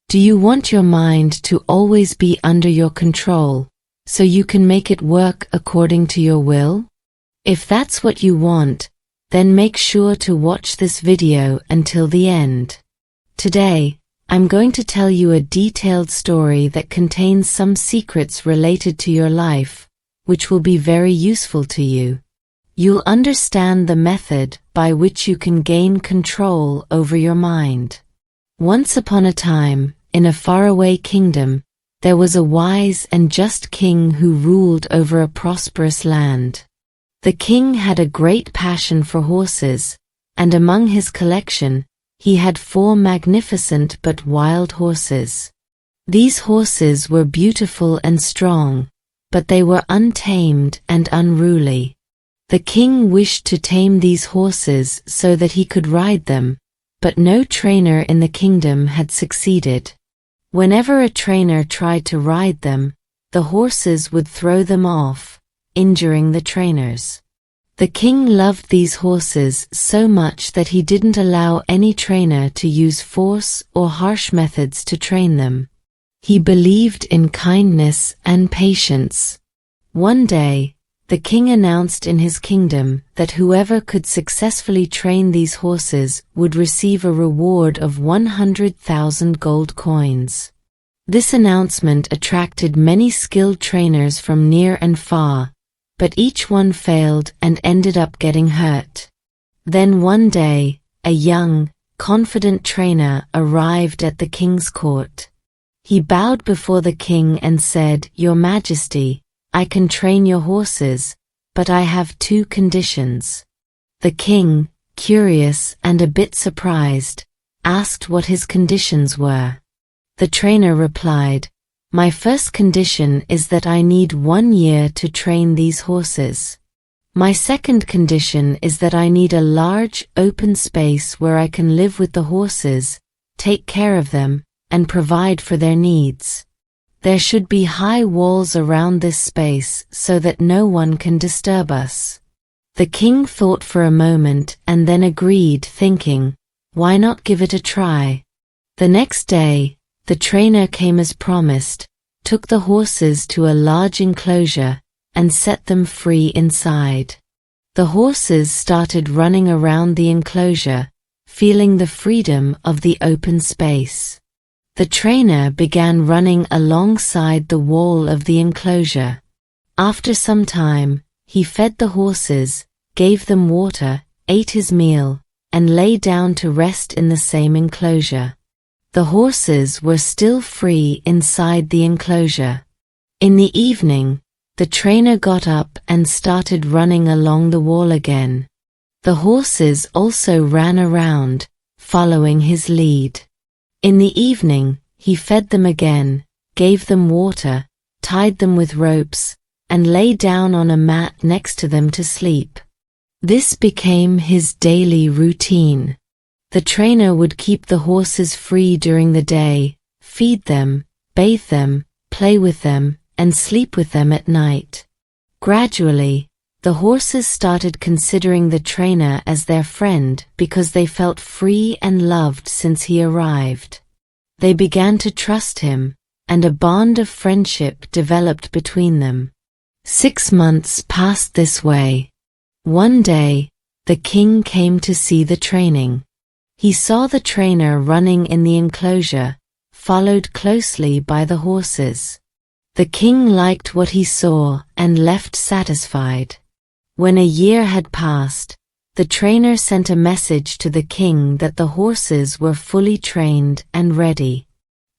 Do you want your mind to always be under your control, so you can make it work according to your will? If that's what you want, then make sure to watch this video until the end. Today, I'm going to tell you a detailed story that contains some secrets related to your life, which will be very useful to you. You'll understand the method by which you can gain control over your mind. Once upon a time, in a faraway kingdom, there was a wise and just king who ruled over a prosperous land. The king had a great passion for horses, and among his collection, he had 4 magnificent but wild horses. These horses were beautiful and strong, but they were untamed and unruly. The king wished to tame these horses so that he could ride them, but no trainer in the kingdom had succeeded. Whenever a trainer tried to ride them, the horses would throw them off, injuring the trainers. The king loved these horses so much that he didn't allow any trainer to use force or harsh methods to train them. He believed in kindness and patience. One day, the king announced in his kingdom that whoever could successfully train these horses would receive a reward of 100,000 gold coins. This announcement attracted many skilled trainers from near and far, but each one failed and ended up getting hurt. Then one day, a young, confident trainer arrived at the king's court. He bowed before the king and said, "Your Majesty, I can train your horses, but I have 2 conditions." The king, curious and a bit surprised, asked what his conditions were. The trainer replied, "My first condition is that I need 1 year to train these horses. My second condition is that I need a large, open space where I can live with the horses, take care of them, and provide for their needs. There should be high walls around this space so that no one can disturb us." The king thought for a moment and then agreed, thinking, "Why not give it a try?" The next day, the trainer came as promised, took the horses to a large enclosure, and set them free inside. The horses started running around the enclosure, feeling the freedom of the open space. The trainer began running alongside the wall of the enclosure. After some time, he fed the horses, gave them water, ate his meal, and lay down to rest in the same enclosure. The horses were still free inside the enclosure. In the evening, the trainer got up and started running along the wall again. The horses also ran around, following his lead. In the evening, he fed them again, gave them water, tied them with ropes, and lay down on a mat next to them to sleep. This became his daily routine. The trainer would keep the horses free during the day, feed them, bathe them, play with them, and sleep with them at night. Gradually, the horses started considering the trainer as their friend because they felt free and loved since he arrived. They began to trust him, and a bond of friendship developed between them. 6 months passed this way. One day, the king came to see the training. He saw the trainer running in the enclosure, followed closely by the horses. The king liked what he saw and left satisfied. When a year had passed, the trainer sent a message to the king that the horses were fully trained and ready.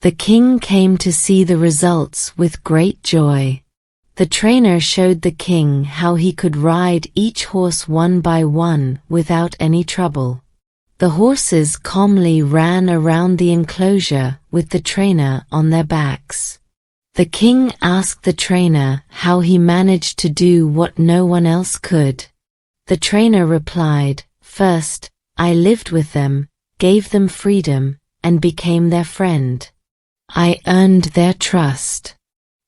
The king came to see the results with great joy. The trainer showed the king how he could ride each horse one by one without any trouble. The horses calmly ran around the enclosure with the trainer on their backs. The king asked the trainer how he managed to do what no one else could. The trainer replied, "First, I lived with them, gave them freedom, and became their friend. I earned their trust.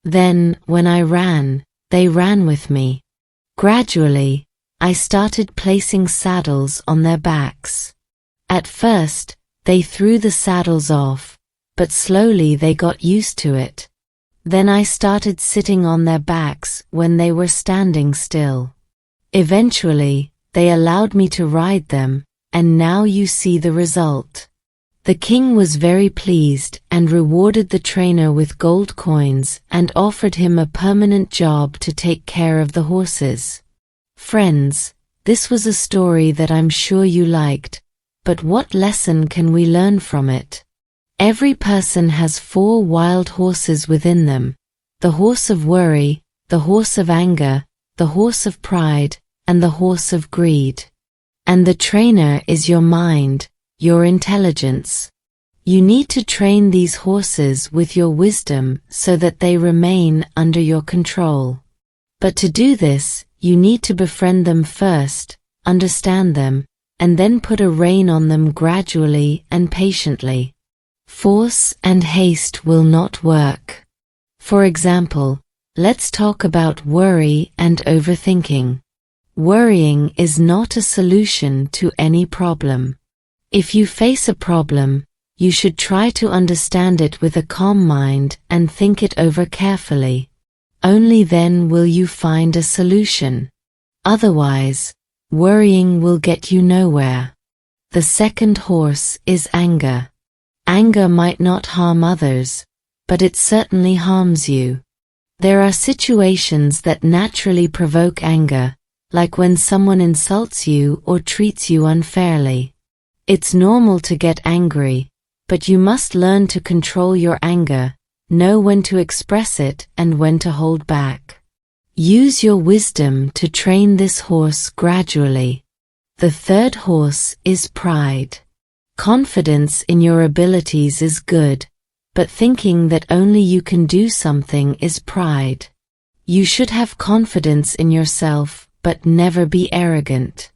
Then, when I ran, they ran with me. Gradually, I started placing saddles on their backs. At first, they threw the saddles off, but slowly they got used to it. Then I started sitting on their backs when they were standing still. Eventually, they allowed me to ride them, and now you see the result." The king was very pleased and rewarded the trainer with gold coins and offered him a permanent job to take care of the horses. Friends, this was a story that I'm sure you liked, but what lesson can we learn from it? Every person has 4 wild horses within them: the horse of worry, the horse of anger, the horse of pride, and the horse of greed. And the trainer is your mind, your intelligence. You need to train these horses with your wisdom so that they remain under your control. But to do this, you need to befriend them first, understand them, and then put a rein on them gradually and patiently. Force and haste will not work. For example, let's talk about worry and overthinking. Worrying is not a solution to any problem. If you face a problem, you should try to understand it with a calm mind and think it over carefully. Only then will you find a solution. Otherwise, worrying will get you nowhere. The second horse is anger. Anger might not harm others, but it certainly harms you. There are situations that naturally provoke anger, like when someone insults you or treats you unfairly. It's normal to get angry, but you must learn to control your anger, know when to express it and when to hold back. Use your wisdom to train this horse gradually. The third horse is pride. Confidence in your abilities is good, but thinking that only you can do something is pride. You should have confidence in yourself, but never be arrogant.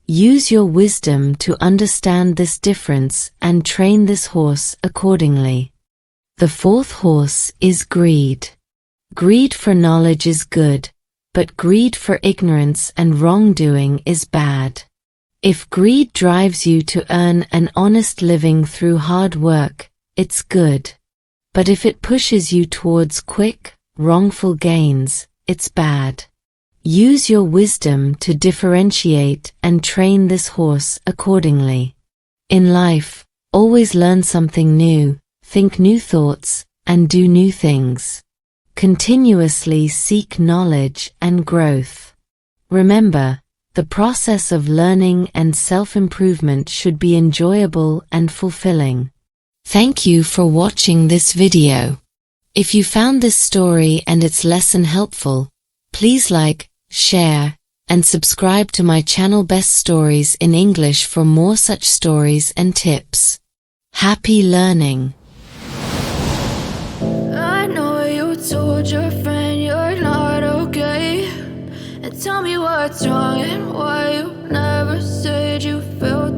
Use your wisdom to understand this difference and train this horse accordingly. The fourth horse is greed. Greed for knowledge is good, but greed for ignorance and wrongdoing is bad. If greed drives you to earn an honest living through hard work, it's good. But if it pushes you towards quick, wrongful gains, it's bad. Use your wisdom to differentiate and train this horse accordingly. In life, always learn something new, think new thoughts, and do new things. Continuously seek knowledge and growth. Remember, the process of learning and self-improvement should be enjoyable and fulfilling. Thank you for watching this video. If you found this story and its lesson helpful, please like, share, and subscribe to my channel Best Stories in English for more such stories and tips. Happy learning! I know you told your friend you're not okay, and tell me what's wrong and why you never said you felt